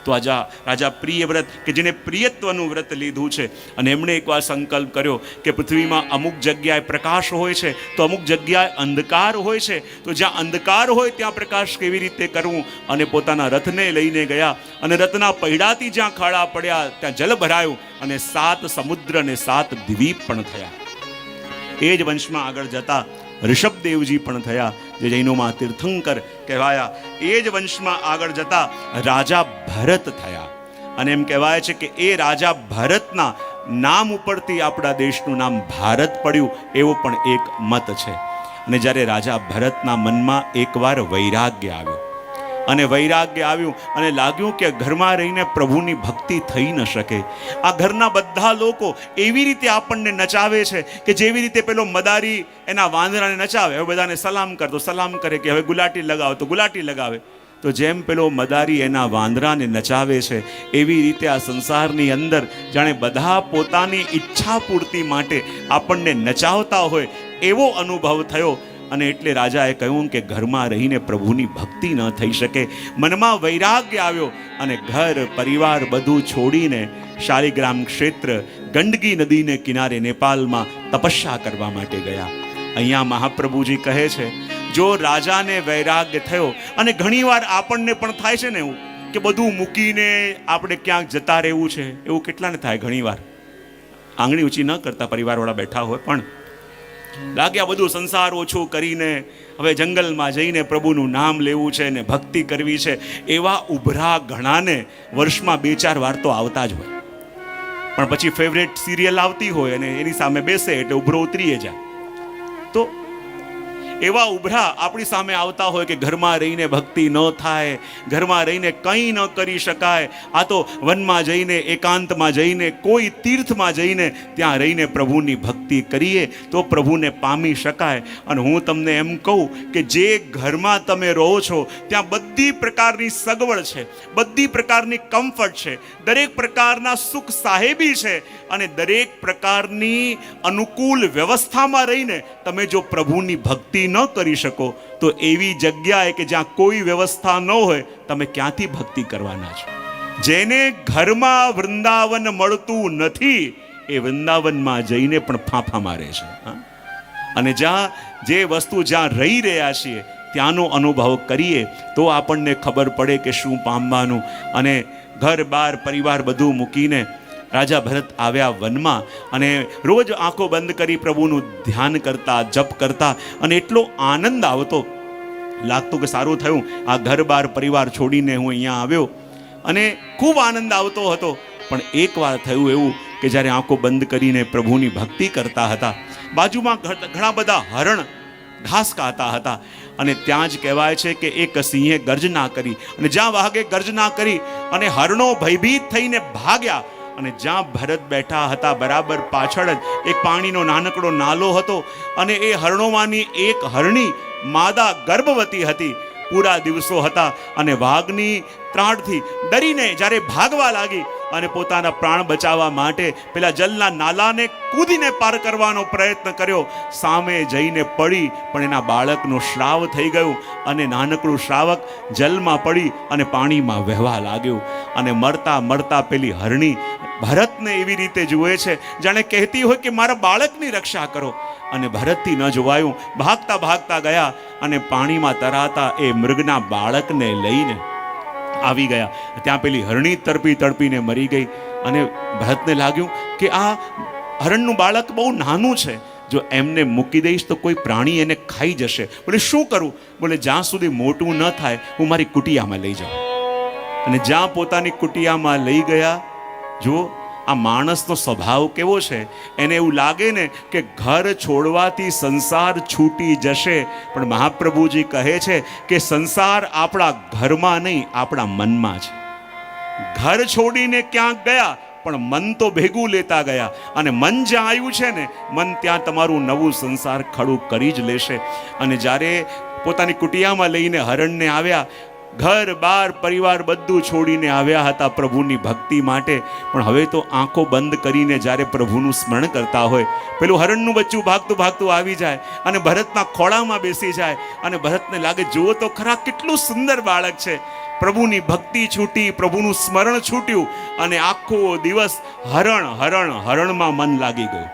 તો રાજા પ્રિયવ્રત કે જેને પ્રિયત્વનું વ્રત લીધું છે અને એમણે એકવાર સંકલ્પ કર્યો કે પૃથ્વીમાં અમુક જગ્યાએ પ્રકાશ હોય છે તો અમુક જગ્યાએ અંધકાર હોય છે, તો જ્યાં અંધકાર હોય ત્યાં પ્રકાશ કેવી રીતે કરવું, અને પોતાના રથને લઈને ગયા અને રથના પૈડાથી જ્યાં ખાડા પડ્યા ત્યાં જલ ભરાયું અને 7 સમુદ્ર અને 7 દ્વીપ પણ થયા. એ જ વંશમાં આગળ જતા ઋષભદેવજી પણ થયા, જે જૈનોમાં તીર્થંકર કહેવાયા. એ જ વંશમાં આગળ જતા રાજા ભરત થયા, અને એમ કહેવાય છે કે એ રાજા ભરતના નામ ઉપરથી આપણા દેશનું નામ ભારત પડ્યું, એવો પણ એક મત છે. અને જ્યારે રાજા ભરતના મનમાં એકવાર વૈરાગ્ય આવ્યું, અને વૈરાગ્ય આવ્યું અને લાગ્યું કે ઘરમાં રહીને પ્રભુની ભક્તિ થઈ ન શકે. આ ઘરના બધા લોકો એવી રીતે આપણને નચાવે છે કે જેવી રીતે પેલો મદારી એના વાંદરાને નચાવે, હવે બધાને સલામ કરતો સલામ કરે, કે હવે ગુલાટી લગાવો તો ગુલાટી લગાવે. તો જેમ પેલો મદારી એના વાંદરાને નચાવે છે, એવી રીતે આ સંસારની અંદર જાણે બધા પોતાની ઈચ્છા પૂર્તિ માટે આપણને નચાવતા હોય એવો અનુભવ થયો. અને એટલે રાજાએ કહ્યું કે ઘરમાં રહીને પ્રભુની ભક્તિ ન થઈ શકે. મનમાં વૈરાગ્ય આવ્યો અને ઘર પરિવાર બધું છોડીને શાલિગ્રામ ક્ષેત્ર ગંડકી નદીને કિનારે નેપાળમાં તપસ્યા કરવા માટે ગયા. અહીંયા મહાપ્રભુજી કહે છે, જો રાજાને વૈરાગ્ય થયો, અને ઘણીવાર આપણને પણ થાય છે ને એવું કે બધું મૂકીને આપણે ક્યાંક જતા રહેવું છે, એવું કેટલાને થાય. ઘણીવાર આંગળી ઊંચી ન કરતા પરિવારવાળા બેઠા હોય, પણ લાગે આ બધું સંસાર ઓછું કરીને હવે જંગલમાં જઈને પ્રભુનું નામ લેવું છે ને ભક્તિ કરવી છે. એવા ઉભરા ઘણાને વર્ષમાં 2-4 વાર તો આવતા જ હોય, પણ પછી ફેવરેટ સિરિયલ આવતી હોય અને એની સામે બેસે એટલે ઉભરો ઉતરીએ જાય. તો એવા ઉભરા આપણી સામે આવતા હોય કે ઘરમાં રહીને ભક્તિ ન થાય, ઘરમાં રહીને કંઈ ન કરી શકાય. આ તો વનમાં જઈને, એકાંતમાં જઈને, કોઈ તીર્થમાં જઈને ત્યાં રહીને પ્રભુની ભક્તિ કરીએ તો પ્રભુને પામી શકાય. અને હું તમને એમ કહું કે જે ઘરમાં તમે રહો છો ત્યાં બધી પ્રકારની સગવડ છે, બધી પ્રકારની કમ્ફર્ટ છે, દરેક પ્રકારના સુખ સાહેબી છે, અને દરેક પ્રકારની અનુકૂળ વ્યવસ્થામાં રહીને તમે જો પ્રભુની ભક્તિ ન કરી શકો તો એવી જગ્યાએ કે જ્યાં કોઈ વ્યવસ્થા ન હોય તમે ક્યાંથી ભક્તિ કરવાના છો. જેને ઘરમાં વૃંદાવન મળતું નથી એ વૃંદાવનમાં જઈને પણ ફાંફા મારે છે. અને જ્યાં જે વસ્તુ જ્યાં રહી રહ્યા છીએ ત્યાંનો અનુભવ કરીએ તો આપણને ખબર પડે કે શું પામવાનું. અને ઘર બાર પરિવાર બધું મૂકીને રાજા ભરત આવ્યા વનમાં, અને રોજ આંખો બંધ કરી પ્રભુનું ધ્યાન કરતા, જપ કરતા, અને એટલો આનંદ આવતો, લાગતું કે સારું થયું આ ઘર બાર પરિવાર છોડીને હું અહીંયા આવ્યો, અને ખૂબ આનંદ આવતો હતો. પણ એકવાર થયું એવું કે જ્યારે આંખો બંધ કરીને પ્રભુની ભક્તિ કરતા હતા, બાજુમાં ઘણા બધા હરણ ઘાસ ખાતા હતા, અને ત્યાં જ કહેવાય છે કે એક સિંહે ગર્જના કરી, અને જ્યાં વાઘે ગર્જના કરી અને હરણો ભયભીત થઈને ભાગ્યા. અને જ્યાં ભરત બેઠા હતા બરાબર પાછળ જ એક પાણીનો નાનકડો નાલો હતો, અને એ હરણોમાંની એક હરણી માદા ગર્ભવતી હતી. પૂરા દિવસો હતા, અને વાઘની ત્રાણથી ડરીને જ્યારે ભાગવા લાગી અને પોતાના પ્રાણ બચાવવા માટે પેલા જલના નાલાને કૂદીને પાર કરવાનો પ્રયત્ન કર્યો, સામે જઈને પડી, પણ એના બાળકનો શ્રાવ થઈ ગયું, અને નાનકડું શ્રાવક જલમાં પડી અને પાણીમાં વહેવા લાગ્યું. અને મરતા મરતા પેલી હરણી ભરતને એવી રીતે જુએ છે જાણે કહેતી હોય કે મારા બાળકની રક્ષા કરો. અને ભરતથી ન જોવાયું, ભાગતા ભાગતા ગયા અને પાણીમાં તરાતા એ મૃગના બાળકને લઈને આવી ગયા. ત્યાં પેલી હરણી તડપી તડપીને મરી ગઈ, અને ભરતને લાગ્યું કે આ હરણનું બાળક બહુ નાનું છે, જો એમને મૂકી દઈશ તો કોઈ પ્રાણી એને ખાઈ જશે. બોલે શું કરું? બોલે જ્યાં સુધી મોટું ન થાય હું મારી કુટિયામાં લઈ જાઉં. અને જ્યાં પોતાની કુટિયામાં લઈ ગયા, જો આ માણસનો સ્વભાવ કેવો છે, એને એવું લાગે ને કે ઘર છોડવાથી સંસાર છૂટી જશે, પણ મહાપ્રભુજી કહે છે કે સંસાર આપણા ઘરમાં નહીં, આપણા મનમાં છે. ઘર છોડીને ક્યાંક ગયા પણ મન તો ભેગું લેતા ગયા, અને મન જ્યાં આવ્યું છે ને, મન ત્યાં તમારું નવું સંસાર ખડું કરી જ લેશે. અને જ્યારે પોતાની કુટિયામાં લઈને હરણને આવ્યા, ઘર બાર પરિવાર બધું છોડીને આવ્યા હતા પ્રભુની ભક્તિ માટે, પણ હવે તો આંખો બંધ કરીને જ્યારે પ્રભુનું સ્મરણ કરતા હોય, પેલું હરણનું બચ્ચું ભાગતું ભાગતું આવી જાય અને ભરતના ખોળામાં બેસી જાય, અને ભરતને લાગે જુઓ તો ખરા કેટલું સુંદર બાળક છે. પ્રભુની ભક્તિ છૂટી, પ્રભુનું સ્મરણ છૂટ્યું અને આખો દિવસ હરણમાં મન લાગી ગયું.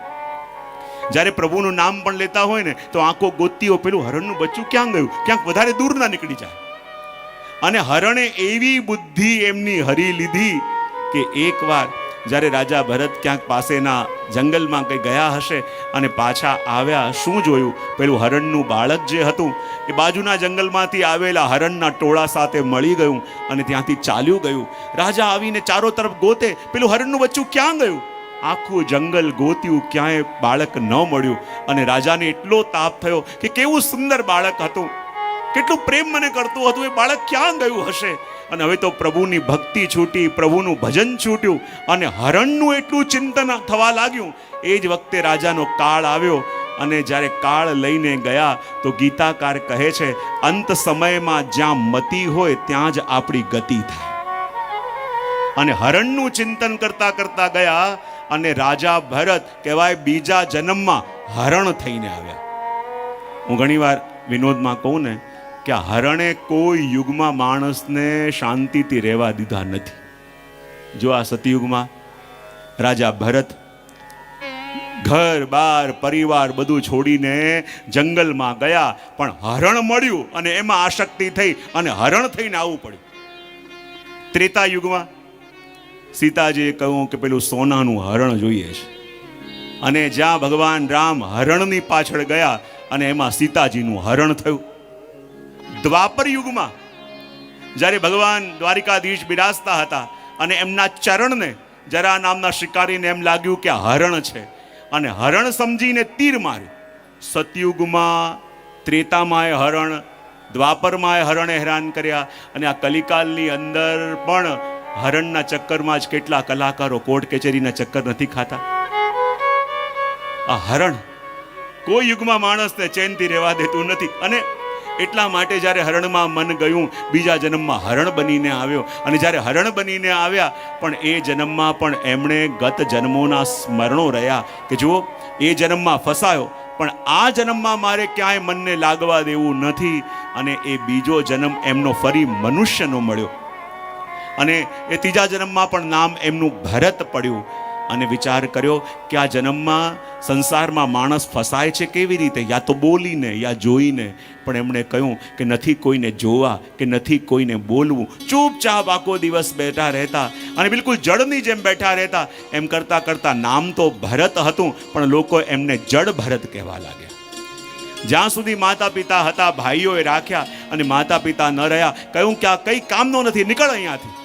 જ્યારે પ્રભુનું નામ પણ લેતા હોય ને તો આંખો ગોતીઓ પેલું હરણનું બચ્ચું ક્યાં ગયું, ક્યાંક વધારે દૂર ના નીકળી જાય. અને હરણે એવી બુદ્ધિ એમની હરી લીધી કે એકવાર જ્યારે રાજા ભરત ક્યાંક પાસેના જંગલમાં કંઈ ગયા હશે અને પાછા આવ્યા, શું જોયું? પેલું હરણનું બાળક જે હતું એ બાજુના જંગલમાંથી આવેલા હરણના ટોળા સાથે મળી ગયું અને ત્યાંથી ચાલ્યું ગયું. રાજા આવીને ચારો તરફ ગોતે, પેલું હરણનું બચ્ચું ક્યાં ગયું? આખું જંગલ ગોત્યું, ક્યાંય બાળક ન મળ્યું. અને રાજાને એટલો તાપ થયો કે કેવું સુંદર બાળક હતું, કેટલું પ્રેમ મને કરતું હતું, એ બાળક ક્યાં ગયું હશે? અને હવે તો પ્રભુની ભક્તિ છૂટી, પ્રભુનું ભજન છૂટ્યું અને હરણનું એટલું ચિંતન થવા લાગ્યું. એ જ વખતે રાજાનો કાળ આવ્યો અને જ્યારે કાળ લઈને ગયા તો ગીતાકાર કહે છે, અંત સમયમાં જ્યાં મતિ હોય ત્યાં જ આપણી ગતિ થાય. અને હરણનું ચિંતન કરતા કરતા ગયા અને રાજા ભરત કહેવાય બીજા જન્મમાં હરણ થઈને આવ્યા. હું ઘણીવાર વિનોદમાં કહું ને કે હરણે કોઈ યુગમાં માણસને શાંતિથી રહેવા દીધા નથી. જો આ સતયુગમાં રાજા ભરત ઘર બાર પરિવાર બધું છોડીને જંગલમાં ગયા, પણ હરણ મળ્યું અને એમાં આસક્તિ થઈ અને હરણ થઈને આવવું પડ્યું. ત્રેતા યુગમાં સીતાજીએ કહ્યું કે પેલું સોનાનું હરણ જોઈએ છે અને જ્યાં ભગવાન રામ હરણની પાછળ ગયા અને એમાં સીતાજીનું હરણ થયું. દ્વાપર યુગમાં જ્યારે ભગવાન દ્વારિકાધીશ બિરાજતા હતા અને એમના ચરણને જરા નામના શિકારીને એમ લાગ્યું કે હરણ છે અને હરણ સમજીને તીર માર્યું. સતયુગમાં ત્રેતામાં હરણ, દ્વાપરમાં હરણે હેરાન કર્યા અને આ કલિકાલની અંદર પણ હરણના ચક્કરમાં જ કેટલા કલાકારો કોર્ટ કચેરીના ચક્કર નથી ખાતા. આ હરણ કોઈ યુગમાં માણસને ચેનથી રહેવા દેતું નથી. અને એટલા માટે જ્યારે હરણમાં મન ગયું, બીજા જન્મમાં હરણ બનીને આવ્યો. અને જ્યારે હરણ બનીને આવ્યા પણ એ જન્મમાં પણ એમણે ગત જન્મોના સ્મરણો રહ્યા કે જુઓ, એ જન્મમાં ફસાયો પણ આ જન્મમાં મારે ક્યાંય મનને લાગવા દેવું નથી. અને એ બીજો જન્મ એમનો ફરી મનુષ્યનો મળ્યો અને એ ત્રીજા જન્મમાં પણ નામ એમનું ભરત પડ્યું. અને વિચાર કર્યો કે આ જન્મમાં સંસારમાં માણસ ફસાય છે કેવી રીતે? યા તો બોલીને યા જોઈને. પણ એમણે કહ્યું કે નથી કોઈને જોવા કે નથી કોઈને બોલવું, ચૂપચાપ આખો દિવસ બેઠા રહેતા અને બિલકુલ જડની જેમ બેઠા રહેતા. એમ કરતા કરતા નામ તો ભરત હતું પણ લોકો એમને જડ ભરત કહેવા લાગ્યા. જ્યાં સુધી માતા પિતા હતા ભાઈઓએ રાખ્યા અને માતા પિતા ન રહ્યા, કહ્યું કે આ કંઈ કામનો નથી, નીકળ અહીંયાથી.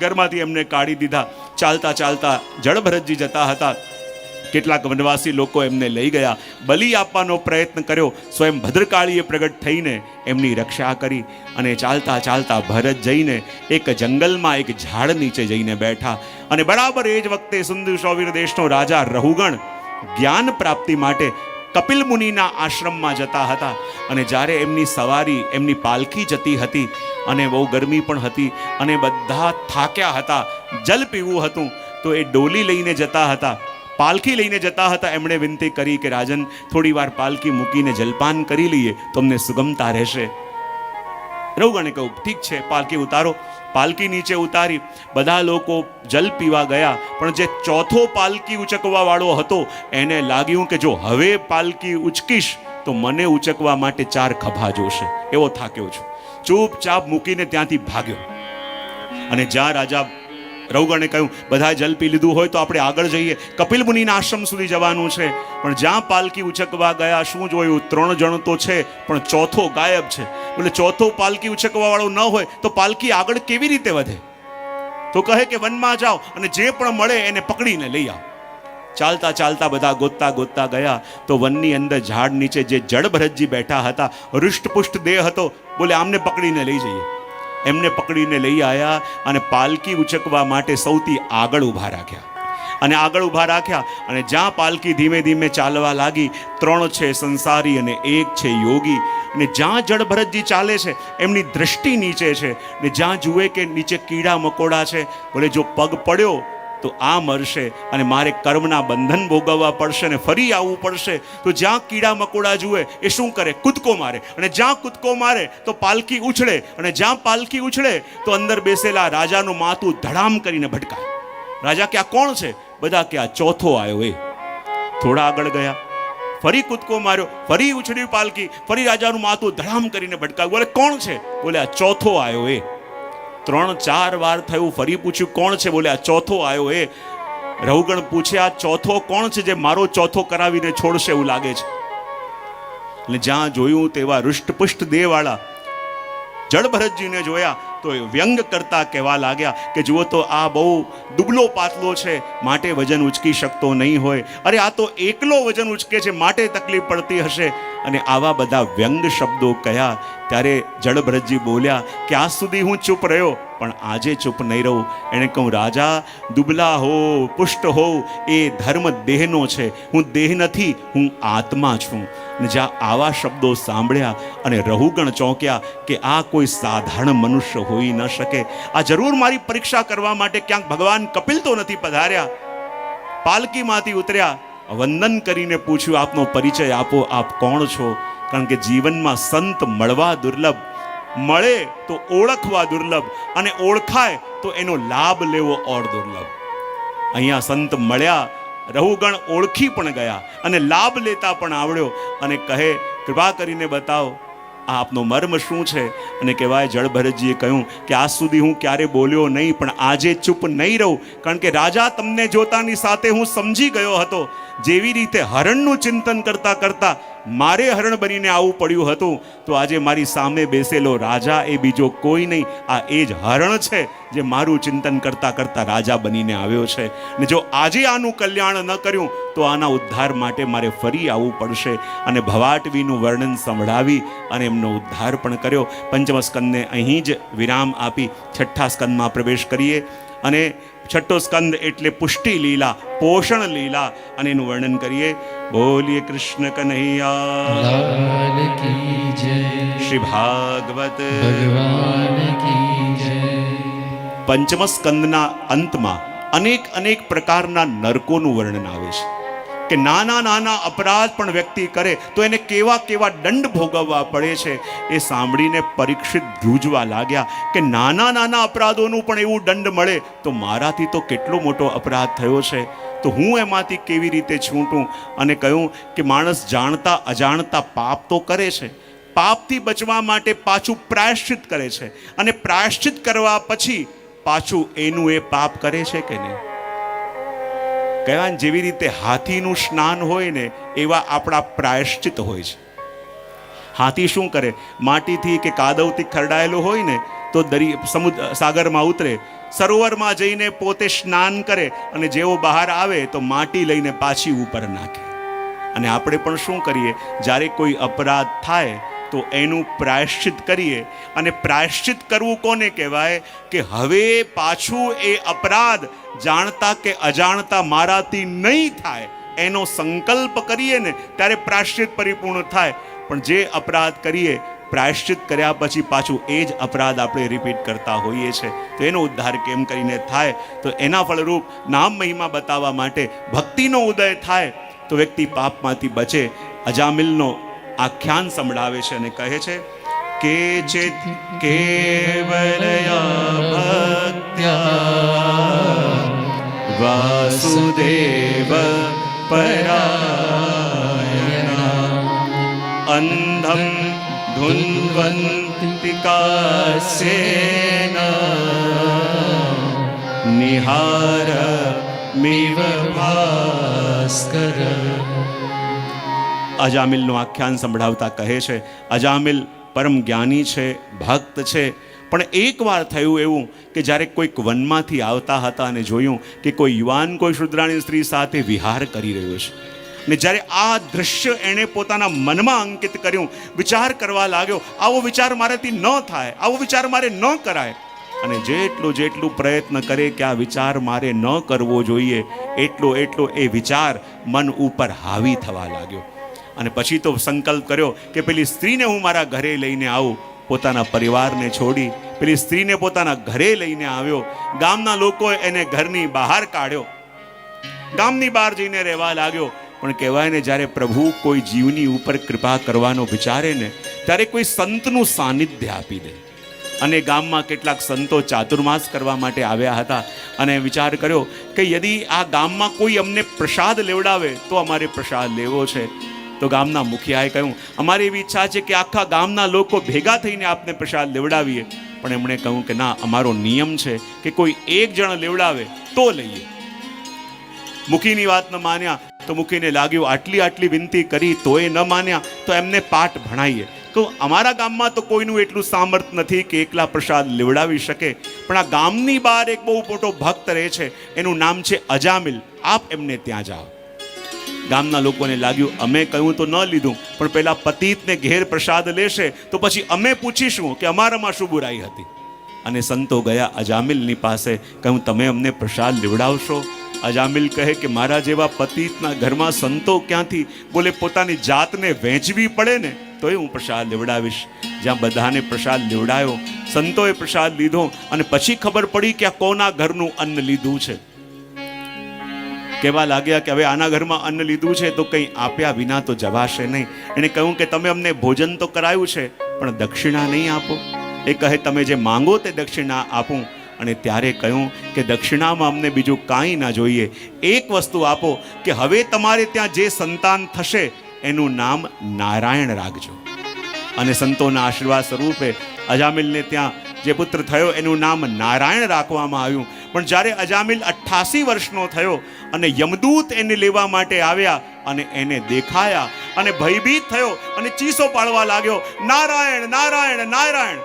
ઘરમાંથી એમને કાઢી દીધા. ચાલતા ચાલતા જડભરતજી જતા હતા, કેટલાક વનવાસી લોકો એમને લઈ ગયા, બલિ આપવાનો પ્રયત્ન કર્યો. સ્વયં ભદ્રકાળીએ પ્રગટ થઈને એમની રક્ષા કરી. અને ચાલતા ચાલતા ભરત જઈને એક જંગલમાં એક ઝાડ નીચે જઈને બેઠા. અને બરાબર એ જ વખતે સિંધુ સૌવીર દેશનો રાજા રહુગણ જ્ઞાન પ્રાપ્તિ માટે કપિલ મુનિના આશ્રમમાં જતા હતા. અને જ્યારે એમની સવારી, એમની પાલખી જતી હતી અને બહુ ગરમી પણ હતી અને બધા થાક્યા હતા, જલ પીવું હતું, તો એ ડોલી લઈને જતા હતા, પાલખી લઈને જતા હતા. એમણે વિનંતી કરી કે રાજન, થોડી વાર પાલખી મૂકીને જલપાન કરી લઈએ તો અમને સુગમતા રહેશે. રહુગણે કહ્યું ઠીક છે, પાલખી ઉતારો. પાલખી નીચે ઉતારી, બધા લોકો જલ પીવા ગયા. પણ જે ચોથો પાલખી ઉચકવા વાળો હતો એને લાગ્યું કે જો હવે પાલખી ઉચકીશ તો મને ઉચકવા માટે 4 ખભા જોશે, એવો થાક્યો છું. ચૂપચાપ મૂકીને ત્યાંથી ભાગ્યો. અને જ્યાં રાજા રહુગણે કહ્યું બધાએ જલ પી લીધું હોય તો આપણે આગળ જઈએ, કપિલ મુનિના આશ્રમ સુધી જવાનું છે. પણ જ્યાં પાલકી ઉચકવા ગયા શું જોયું? 3 જણ તો છે પણ ચોથો ગાયબ છે. એટલે ચોથો પાલકી ઉચકવા વાળો ન હોય તો પાલકી આગળ કેવી રીતે વધે? તો કહે કે વનમાં જાઓ અને જે પણ મળે એને પકડીને લઈ આવો. ચાલતા ચાલતા બધા ગોતતા ગોતતા ગયા તો વનની અંદર ઝાડ નીચે જે જડભરતજી બેઠા હતા, હૃષ્ટપુષ્ટ દેહ હતો. બોલે આમને પકડીને લઈ જઈએ. એમને પકડીને લઈ આવ્યા અને પાલકી ઉચકવા માટે સૌથી આગળ ઊભા રાખ્યા. અને આગળ ઊભા રાખ્યા અને જ્યાં પાલકી ધીમે ધીમે ચાલવા લાગી, 3 છે સંસારી અને 1 છે યોગી. અને જ્યાં જડભરતજી ચાલે છે એમની દ્રષ્ટિ નીચે છે ને જ્યાં જુએ કે નીચે કીડા મકોડા છે, બોલે જો પગ પડ્યો તો આ મરશે અને મારે કર્મના બંધન ભોગવવા પડશે અને ફરી આવવું પડશે. તો જ્યાં કીડા મકોડા જુએ એ શું કરે? કૂદકો મારે. અને જ્યાં કૂદકો મારે તો પાલકી ઉછળે, અને જ્યાં પાલકી ઉછળે તો અંદર બેસેલા રાજાનું માથું ધડામ કરીને ભટકાય. રાજા કે આ કોણ છે? બધા કે આ ચોથો આવ્યો. એ થોડા આગળ ગયા, ફરી કૂદકો માર્યો, ફરી ઉછળી પાલકી, ફરી રાજાનું માથું ધડામ કરીને ભટકાવ્યું. બોલે કોણ છે? બોલે આ ચોથો આવ્યો. એ 3-4 વાર થયું, ફરી પૂછ્યું કોણ છે? બોલે આ ચોથો આવ્યો. એ રઘુગણ પૂછે આ ચોથો કોણ છે જે મારો ચોથો કરાવીને છોડશે એવું લાગે છે? એટલે જ્યાં જોયું તેવા રુષ્ટપુષ્ટ દેહવાળા જળભરતજીને જોયા તો એ વ્યંગ કરતા કહેવા લાગ્યા કે જુઓ તો આ બહુ દુબળો પાતળો છે, માટે વજન ઉચકી શકતો નહીં હોય. અરે આ તો એકલો વજન ઉચકે છે, માટે તકલીફ પડતી હશે. અને આવા બધા વ્યંગ શબ્દો કહ્યા. ત્યારે જળભરતજી બોલ્યા કે આજ સુધી હું ચૂપ રહ્યો, પણ આજે ચૂપ નહીં રહું. એણે કહું રાજા, દુબલા હો પુષ્ટ હો એ ધર્મ દેહનો છે, હું દેહ નથી, હું આત્મા છું. અને જ્યાં આવા શબ્દો સાંભળ્યા અને રઘુગણ ચોંક્યા કે આ કોઈ સાધારણ મનુષ્ય હોઈ ન શકે. આ જરૂર મારી પરીક્ષા કરવા માટે ક્યાંક ભગવાન કપિલ તો નથી પધાર્યા. પાલકીમાંથી ઉતર્યા, વંદન કરીને પૂછ્યું આપનો પરિચય આપો, આપ કોણ છો? કારણ કે જીવનમાં સંત મળવા દુર્લભ, મળે તો ઓળખવા દુર્લભ, અને ઓળખાય તો એનો લાભ લેવો ઓર દુર્લભ. અહીંયા સંત મળ્યા, રઘુગણ ઓળખી પણ ગયા અને લાભ લેતા પણ આવડ્યો. અને કહે કૃપા કરીને બતાવો આ આપનો મર્મ શું છે? અને કહેવાય જળભરતજીએ કહ્યું કે આજ સુધી હું ક્યારે બોલ્યો નહીં, પણ આજે ચૂપ નહીં રહું. કારણ કે રાજા તમને જોતાની સાથે હું સમજી ગયો હતો. જેવી રીતે હરણનું ચિંતન કરતા કરતા મારે હરણ બનીને આવવું પડ્યું હતું, તો આજે મારી સામે બેસેલો રાજા એ બીજો કોઈ નહીં, આ એ જ હરણ છે જે મારું ચિંતન કરતા કરતા રાજા બનીને આવ્યો છે. ને જો આજે આનું કલ્યાણ ન કર્યું તો આના ઉદ્ધાર માટે મારે ફરી આવવું પડશે. અને ભવાટવીનું વર્ણન સંભળાવી અને એમનો ઉદ્ધાર પણ કર્યો. પંચમ સ્કંદને અહીં જ વિરામ આપી 6થા સ્કંદમાં પ્રવેશ કરીએ. અને 6થો સ્કંદ એટલે પુષ્ટિ લીલા, પોષણ લીલા, અને એનું વર્ણન કરીએ. બોલીએ કૃષ્ણ કનૈયા લાલ કી જય, શ્રી ભાગવત ભગવાન કી જય. પંચમ સ્કંદના અંતમાં અનેક પ્રકારના નરકોનું વર્ણન આવે છે કે નાના નાના અપરાધ પણ વ્યક્તિ કરે તો એને કેવા કેવા દંડ ભોગવવા પડે છે. એ સાંભળીને પરીક્ષિત ધ્રુજવા લાગ્યા કે નાના નાના અપરાધોનું પણ એવું દંડ મળે તો મારાથી તો કેટલો મોટો અપરાધ થયો છે, તો હું એમાંથી કેવી રીતે છૂટું? અને કહ્યું કે માણસ જાણતા અજાણતા પાપ તો કરે છે, પાપથી બચવા માટે પાછું પ્રાયશ્ચિત કરે છે, અને પ્રાયશ્ચિત કરવા પછી પાછું એનું એ પાપ કરે છે કે નહીં? કહેવાય જેવી રીતે હાથીનું સ્નાન હોય ને એવા આપણા પ્રાયશ્ચિત હોય છે. હાથી શું કરે? માટીથી કે કાદવથી ખરડાયેલો હોય ને તો સાગરમાં ઉતરે, સરોવરમાં જઈને પોતે સ્નાન કરે, અને જેવો બહાર આવે તો માટી લઈને પાછી ઉપર નાખે. અને આપણે પણ શું કરીએ? જ્યારે કોઈ અપરાધ થાય તો એનું પ્રાયશ્ચિત કરીએ. અને પ્રાયશ્ચિત કરવું કોને કહેવાય? કે હવે પાછું એ અપરાધ જાણતા કે અજાણતા મારાથી નહીં થાય એનો સંકલ્પ કરીએ ને ત્યારે પ્રાયશ્ચિત પરિપૂર્ણ થાય. પણ જે અપરાધ કરીએ પ્રાયશ્ચિત કર્યા પછી પાછું એ જ અપરાધ આપણે રિપીટ કરતા હોઈએ છીએ, તો એનો ઉદ્ધાર કેમ કરીને થાય? તો એના ફળરૂપ નામ મહિમા બતાવવા માટે ભક્તિનો ઉદય થાય તો વ્યક્તિ પાપમાંથી બચે. અજામિલનો આખ્યાન સંભળાવે છે અને કહે છે કે ચિત કેવલયા ભક્ત્યા વાસુદેવ પરાયણા અંધમ ધુન્વન્તિ કાસ્યેન નિહાર મિવ ભાસ્કર. અજામિલનું આખ્યાન સંભળાવતા કહે છે અજામિલ પરમ જ્ઞાની છે, ભક્ત છે. પણ એકવાર થયું એવું કે જ્યારે કોઈક વનમાંથી આવતા હતા અને જોયું કે કોઈ યુવાન કોઈ શુદ્રાણી સ્ત્રી સાથે વિહાર કરી રહ્યો છે, ને જ્યારે આ દૃશ્ય એણે પોતાના મનમાં અંકિત કર્યું, વિચાર કરવા લાગ્યો, આવો વિચાર મારાથી ન થાય, આવો વિચાર મારે ન કરાય. અને જેટલું પ્રયત્ન કરે કે આ વિચાર મારે ન કરવો જોઈએ, એટલો એ વિચાર મન ઉપર હાવી થવા લાગ્યો. અને પછી તો સંકલ્પ કર્યો કે પેલી સ્ત્રીને હું મારા ઘરે લઈને આવું. પોતાના પરિવારને છોડી પેલી સ્ત્રીને પોતાના ઘરે લઈને આવ્યો. ગામના લોકોએ એને ઘરની બહાર કાઢ્યો, ગામની બહાર જઈને રહેવા લાગ્યો. પણ કહેવાય ને, જ્યારે પ્રભુ કોઈ જીવની ઉપર કૃપા કરવાનો વિચારે ને, ત્યારે કોઈ સંતનું સાનિધ્ય આપી દે. અને ગામમાં કેટલાક સંતો ચાતુર્માસ કરવા માટે આવ્યા હતા, અને વિચાર કર્યો કે યદિ આ ગામમાં કોઈ અમને પ્રસાદ લેવડાવે તો અમારે પ્રસાદ લેવો છે. તો ગામના મુખિયાએ કહ્યું, અમારી એવી ઈચ્છા છે કે આખા ગામના લોકો ભેગા થઈને આપને પ્રસાદ લેવડાવીએ. પણ એમણે કહ્યું કે ના, અમારો નિયમ છે કે કોઈ એક જણ લેવડાવે તો લઈએ. મુખીની વાત ન માન્યા તો મુખીને લાગ્યું આટલી આટલી વિનંતી કરી તોય ન માન્યા, તો એમને પાઠ ભણાવીએ. કહું, અમારા ગામમાં તો કોઈનું એટલું સામર્થ્ય નથી કે એકલા પ્રસાદ લેવડાવી શકે, પણ આ ગામની બહાર એક બહુ મોટો ભક્ત રહે છે, એનું નામ છે અજામિલ, આપ એમને ત્યાં જાઓ. ગામના લોકોને લાગ્યું અમે કહ્યું તો ન લીધું, પણ પેલા પતિતને ઘેર પ્રસાદ લેશે તો પછી અમે પૂછીશું કે અમારામાં શું બુરાઈ હતી. અને સંતો ગયા અજામિલની પાસે, કહ્યું તમે અમને પ્રસાદ લેવડાવશો? અજામિલ કહે કે મારા જેવા પતિતના ઘરમાં સંતો ક્યાંથી? બોલે પોતાની જાતને વહેંચવી પડે ને તોય હું પ્રસાદ લેવડાવીશ. જ્યાં બધાને પ્રસાદ લેવડાયો, સંતોએ પ્રસાદ લીધો, અને પછી ખબર પડી કે આ કોના ઘરનું અન્ન લીધું છે. કહેવા લાગ્યા કે હવે આના ઘરમાં અન્ન લીધું છે તો કંઈ આપ્યા વિના તો જવાશે નહીં. એણે કહ્યું કે તમે અમને ભોજન તો કરાયું છે, પણ દક્ષિણા નહીં આપો? એ કહે તમે જે માંગો તે દક્ષિણા આપું. અને ત્યારે કહ્યું કે દક્ષિણામાં અમને બીજું કાંઈ ના જોઈએ, એક વસ્તુ આપો કે હવે તમારે ત્યાં જે સંતાન થશે એનું નામ નારાયણ રાખજો. અને સંતોના આશીર્વાદ સ્વરૂપે અજામિલને ત્યાં જે પુત્ર થયો એનું નામ નારાયણ રાખવામાં આવ્યું. પણ જ્યારે અજામિલ 88 વર્ષનો થયો અને યમદૂત એને લેવા માટે આવ્યા અને એને દેખાયા અને ભયભીત થયો અને ચીસો પાડવા લાગ્યો, નારાયણ નારાયણ નારાયણ.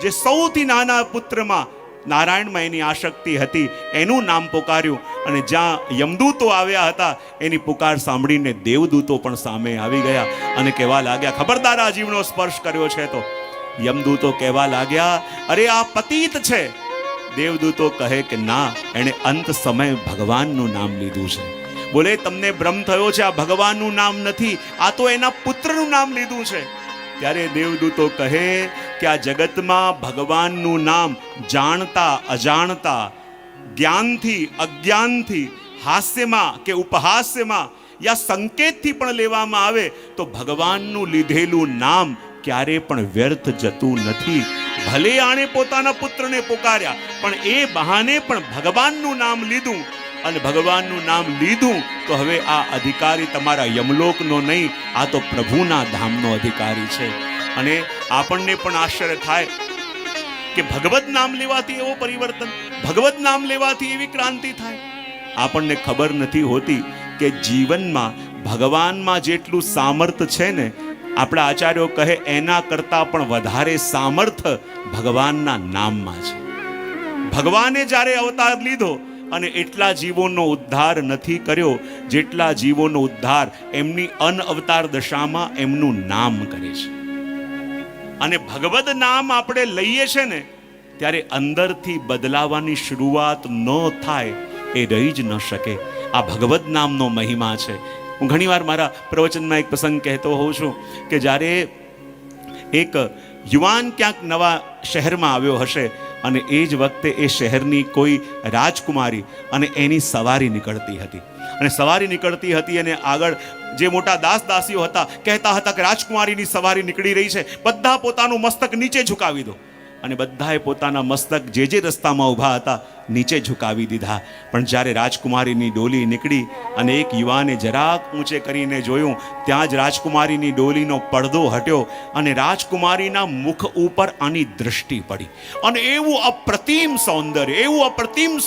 જે સૌથી નાના પુત્રમાં નારાયણમાં એની આસક્તિ હતી એનું નામ પુકાર્યું. અને જ્યાં યમદૂતો આવ્યા હતા એની પુકાર સાંભળીને દેવદૂતો પણ સામે આવી ગયા અને કહેવા લાગ્યા, ખબરદાર આ જીવનો સ્પર્શ કર્યો છે તો. યમદૂતો કહેવા લાગ્યા, અરે આ પતિત છે. દેવદૂતો કહે કે ના, એણે અંત સમય ભગવાનનું નામ લીધું છે. બોલે તમને ભ્રમ થયો છે, આ ભગવાનનું નામ નથી, આ તો એના પુત્રનું નામ લીધું છે. ત્યારે દેવદૂતો કહે કે આ જગતમાં ભગવાનનું નામ જાણતા અજાણતા, જ્ઞાનથી અજ્ઞાનથી, હાસ્યમાં કે ઉપહાસ્યમાં યા સંકેતથી પણ લેવામાં આવે તો ભગવાનનું લીધેલું નામ ક્યારે પણ વ્યર્થ જતું નથી. ભલે આણે પોતાના પુત્રને પુકાર્યા, પણ એ બહાને પણ ભગવાનનું નામ લીધું. અને ભગવાનનું નામ લીધું તો હવે આ અધિકારી તમારા યમલોકનો નહીં, આ તો પ્રભુના ધામનો અધિકારી છે. અને આપણને પણ આશ્ચર્ય થાય કે ભગવત નામ લેવાથી એવો પરિવર્તન, ભગવત નામ લેવાથી એવી ક્રાંતિ થાય. આપણને ખબર નથી હોતી કે જીવનમાં ભગવાનમાં જેટલું સામર્થ્ય છે ને, આપણા આચાર્યો કહે એના કરતાં પણ વધારે સામર્થ્ય ભગવાનના નામમાં છે. ભગવાને જ્યારે અવતાર લીધો અને એટલા જીવોનો ઉદ્ધાર નથી કર્યો જેટલા જીવોનો ઉદ્ધાર એમની અનઅવતાર દશામાં એમનું નામ કરે છે. અને ભગવદ નામ આપણે લઈએ છે ને ત્યારે અંદરથી બદલાવાની શરૂઆત ન થાય એ રહી જ ન શકે. આ ભગવદ નામનો મહિમા છે. હું ઘણીવાર મારા પ્રવચનમાં એક પ્રસંગ કહેતો હોઉં છું કે જ્યારે એક યુવાન ક્યાંક નવા શહેરમાં આવ્યો હશે અને એ જ વખતે એ શહેરની કોઈ રાજકુમારી અને એની સવારી નીકળતી હતી. અને સવારી નીકળતી હતી અને આગળ જે મોટા દાસ દાસીઓ હતા કહેતા હતા કે રાજકુમારીની સવારી નીકળી રહી છે, બધા પોતાનું મસ્તક નીચે ઝુકાવી દો. અને બધાએ પોતાના મસ્તક જે રસ્તામાં ઊભા હતા નીચે ઝુકાવી દીધા. પણ જ્યારે રાજકુમારીની ડોલી નીકળી અને એક યુવાને જરાક ઊંચે કરીને જોયું, ત્યાં જ રાજકુમારીની ડોલીનો પડદો હટ્યો અને રાજકુમારીના મુખ ઉપર આની દૃષ્ટિ પડી. અને એવું અપ્રતિમ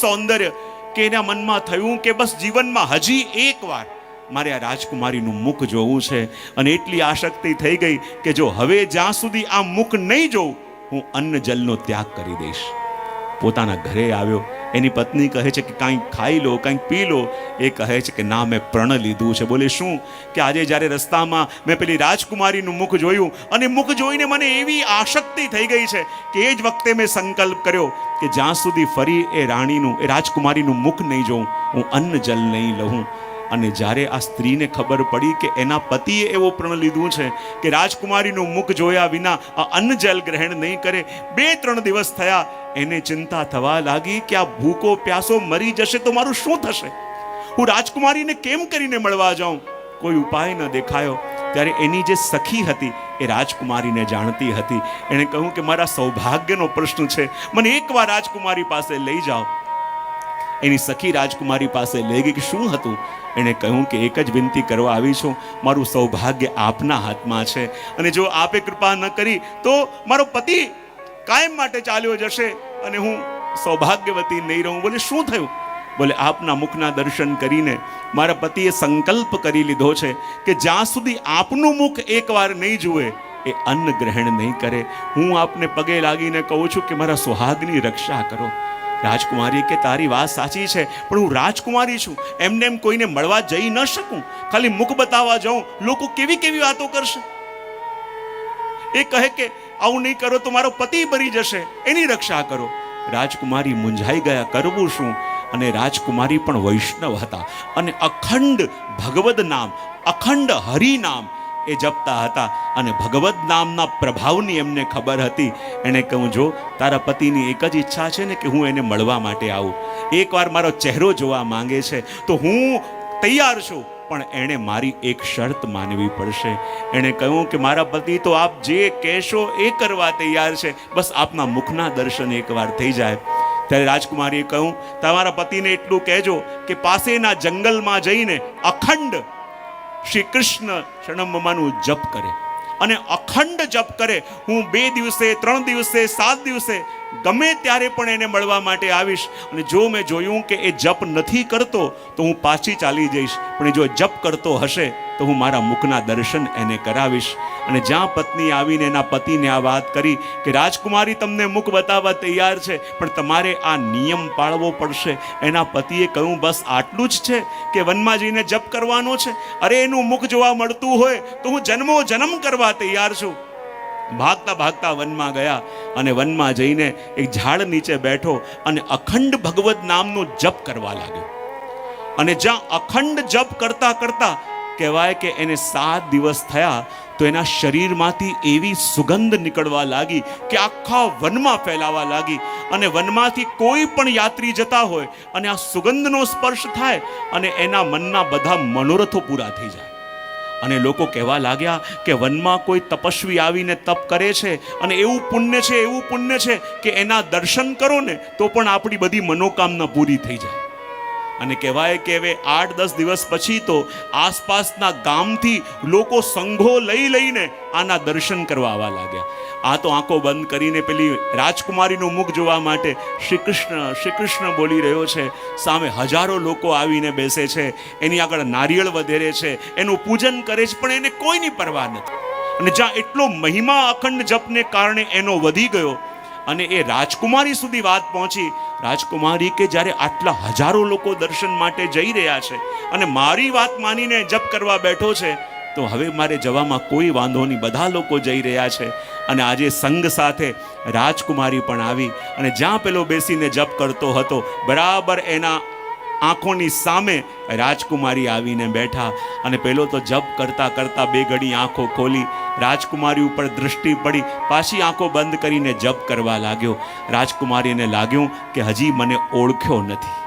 સૌંદર્ય કે એના મનમાં થયું કે બસ જીવનમાં હજી એકવાર મારે આ રાજકુમારીનું મુખ જોવું છે. અને એટલી આસક્તિ થઈ ગઈ કે જો હવે જ્યાં સુધી આ મુખ નહીં જોઉં હું અન્ન જલનો ત્યાગ કરી દઈશ. પોતાના ઘરે આવ્યો. એની પત્ની કહે છે કે કાંઈક ખાઈ લો, કાંઈક પી લો. એ કહે છે કે ના, મેં પ્રણ લીધું છે. બોલે શું? કે આજે જ્યારે રસ્તામાં મેં પેલી રાજકુમારીનું મુખ જોયું અને મુખ જોઈને મને એવી આસક્તિ થઈ ગઈ છે કે એ જ વખતે મેં સંકલ્પ કર્યો કે જ્યાં સુધી ફરી એ રાજકુમારીનું મુખ નહીં જોઉં હું અન્ન જલ નહીં લઉં. અને જ્યારે આ સ્ત્રીને ખબર પડી કે એના પતિએ એવો પ્રણ લીધું છે કે રાજકુમારીનું મુખ જોયા વિના આ અન્ન જલ ગ્રહણ નહીં કરે, 2-3 દિવસ થયા, એને ચિંતા થવા લાગી કે આ ભૂકો પ્યાસો મરી જશે તો મારું શું થશે? હું રાજકુમારીને કેમ કરીને મળવા જાઉં? કોઈ ઉપાય ન દેખાયો. ત્યારે એની જે સખી હતી એ રાજકુમારીને જાણતી હતી. એણે કહ્યું કે મારા સૌભાગ્યનો પ્રશ્ન છે, મને એકવાર રાજકુમારી પાસે લઈ જાઓ. એની સખી રાજકુમારી પાસે લઈ ગઈ. કે શું હતું? એણે કહ્યું કે એક જ વિનંતી કરવા આવી છું, મારું સૌભાગ્ય આપના હાથમાં છે, અને જો આપે કૃપા ન કરી તો મારો પતિ કાયમ માટે ચાલ્યો જશે અને હું સૌભાગ્યવતી નહીં રહું. બોલે શું થયું? બોલે આપના મુખના દર્શન કરીને મારા પતિએ સંકલ્પ કરી લીધો છે કે જ્યાં સુધી આપનું મુખ એકવાર નહીં જુએ એ અન્ન ગ્રહણ નહીં કરે. હું આપને પગે લાગીને કહું છું કે મારા સુહાગની રક્ષા કરો. રાજકુમારી કે તારી વાત સાચી છે, પણ હું રાજકુમારી છું, એમને એમ કોઈને મળવા જઈ ન શકું. ખાલી મુખ બતાવવા જાઉં, લોકો કેવી કેવી વાતો કરશે. એ કહે કે આવું નહીં કરો તો મારો પતિ મરી જશે, એની રક્ષા કરો. રાજકુમારી મૂંઝાઈ ગયા, કરવું શું? અને રાજકુમારી પણ વૈષ્ણવ હતા અને અખંડ ભગવદ નામ, અખંડ હરિ નામ એ જપતા હતા, અને ભગવદ નામના પ્રભાવની એમને ખબર હતી. એણે કહ્યું, જો તારા પતિની એક જ ઈચ્છા છે ને કે હું એને મળવા માટે આવું, એકવાર મારો ચહેરો જોવા માંગે છે તો હું તૈયાર છું, પણ એણે મારી એક શરત માનવી પડશે. એણે કહ્યું કે મારા પતિ તો આપ જે કહેશો એ કરવા તૈયાર છે, બસ આપના મુખના દર્શન એકવાર થઈ જાય. ત્યારે રાજકુમારીએ કહ્યું, તમારા પતિને એટલું કહેજો કે પાસેના જંગલમાં જઈને અખંડ શ્રી કૃષ્ણ શરણમમાનું જપ કરે, અને અખંડ જપ કરે. હું 2 દિવસે 3 દિવસે 7 દિવસે ગમે ત્યારે પણ એને મળવા માટે આવીશ, અને જો મેં જોયું કે એ જપ નથી કરતો તો હું પાછી ચાલી જઈશ, પણ જો જપ કરતો હશે તો હું મારા મુખના દર્શન એને કરાવીશ. અને જ્યાં પત્ની આવીને એના પતિને આ વાત કરી કે રાજકુમારી તમને મુખ બતાવવા તૈયાર છે, પણ તમારે આ નિયમ પાળવો પડશે. એના પતિએ કહ્યું, બસ આટલું જ છે કે વનમાં જઈને જપ કરવાનો છે? અરે એનું મુખ જોવા મળતું હોય તો હું જન્મો જન્મ કરવા તૈયાર છું. ભાગતા ભાગતા વનમાં ગયા, અને વનમાં જઈને એક ઝાડ નીચે બેઠો અને અખંડ ભગવદ નામનો જપ કરવા લાગ્યો. અને જ્યાં અખંડ જપ કરતા કરતા કહેવાય કે એને 7 દિવસ થયા તો એના શરીરમાંથી એવી સુગંધ નીકળવા લાગી કે આખા વનમાં ફેલાવા લાગી. અને વનમાંથી કોઈ પણ યાત્રી જતા હોય અને આ સુગંધનો સ્પર્શ થાય અને એના મનના બધા મનોરથો પૂરા થઈ જાય. અને લોકો કહેવા લાગ્યા કે વનમાં કોઈ તપસ્વી આવીને તપ કરે છે, અને એવું પુણ્ય છે, એવું પુણ્ય છે કે એના દર્શન કરો ને તો પણ આપણી બધી મનોકામના પૂરી થઈ જાય. અને કહેવાય કે હવે 8-10 દિવસ પછી તો આસપાસના ગામથી લોકો સંઘો લઈને આના દર્શન કરવા આવવા લાગ્યા. આ તો આંખો બંધ કરીને પેલી રાજકુમારીનું મુખ જોવા માટે શ્રી કૃષ્ણ શ્રી કૃષ્ણ બોલી રહ્યો છે. સામે હજારો લોકો આવીને બેસે છે, એની આગળ નારિયેળ વધેરે છે, એનું પૂજન કરે છે, પણ એને કોઈની પરવા નથી. અને જ્યાં એટલો મહિમા અખંડ જપને કારણે એનો વધી ગયો અને એ રાજકુમારી સુધી વાત પહોંચી. રાજકુમારી કે જ્યારે આટલા હજારો લોકો દર્શન માટે જઈ રહ્યા છે અને મારી વાત માનીને જપ કરવા બેઠો છે, તો હવે મારે જવામાં કોઈ વાંધો નહીં, બધા લોકો જઈ રહ્યા છે. અને આજે સંઘ સાથે રાજકુમારી પણ આવી, અને જ્યાં પેલો બેસીને જપ કરતો હતો બરાબર એના આંખોની સામે રાજકુમારી આવીને બેઠા. અને પેલો તો જપ કરતા કરતા 2 ઘડી આંખો ખોલી, રાજકુમારી ઉપર દૃષ્ટિ પડી, પાછી આંખો બંધ કરીને જપ કરવા લાગ્યો. રાજકુમારીને લાગ્યું કે હજી મને ઓળખ્યો નથી.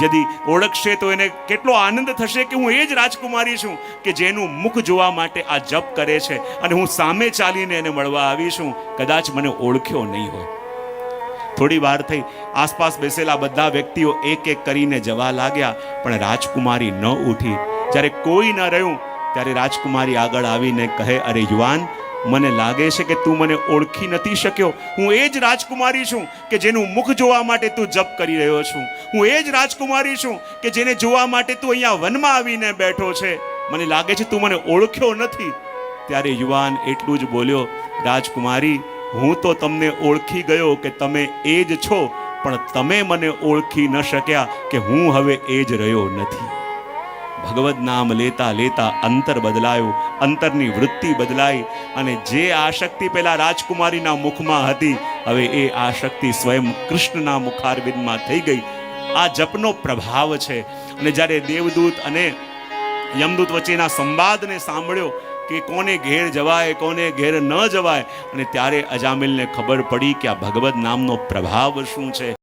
यदि ओळखशे तो એને કેટલો આનંદ થશે કે હું એ જ રાજકુમારી છું કે જેનું મુખ જોવા માટે આ જપ કરે છે અને હું સામે ચાલીને એને મળવા આવી છું. કદાચ મને ઓળખ્યો નહીં હોય. થોડી વાર થઈ, આસપાસ બેસેલા બધા વ્યક્તિઓ એક એક કરીને જવા લાગ્યા, પણ રાજકુમારી ન ઉઠી. જ્યારે કોઈ ન રહ્યું ત્યારે રાજકુમારી આગળ આવીને કહે, અરે યુવાન, મને લાગે છે કે તું મને ઓળખી નથી શક્યો. હું એ જ રાજકુમારી છું કે જેનું મુખ જોવા માટે તું જપ કરી રહ્યો છું. હું એ જ રાજકુમારી છું કે જેને જોવા માટે તું અહીંયા વનમાં આવીને બેઠો છે. મને લાગે છે તું મને ઓળખ્યો નથી. ત્યારે યુવાન એટલું જ બોલ્યો, રાજકુમારી, હું તો તમને ઓળખી ગયો કે તમે એ જ છો, પણ તમે મને ઓળખી ન શક્યા કે હું હવે એ જ રહ્યો નથી. ભગવદ નામ લેતા લેતા અંતર બદલાયું, અંતરની વૃત્તિ બદલાઈ, અને જે આશક્તિ પેલા રાજકુમારીના મુખમાં હતી, હવે એ આશક્તિ સ્વયં કૃષ્ણના મુખારવિંદમાં થઈ ગઈ. આ જપનો પ્રભાવ છે. અને જ્યારે દેવદૂત અને યમદૂત વચ્ચેના સંવાદને સાંભળ્યો કે કોને ઘેર જવાય કોને ઘેર ન જવાય, અને ત્યારે અજામિલને ખબર પડી કે આ ભગવદ નામનો પ્રભાવ શું છે.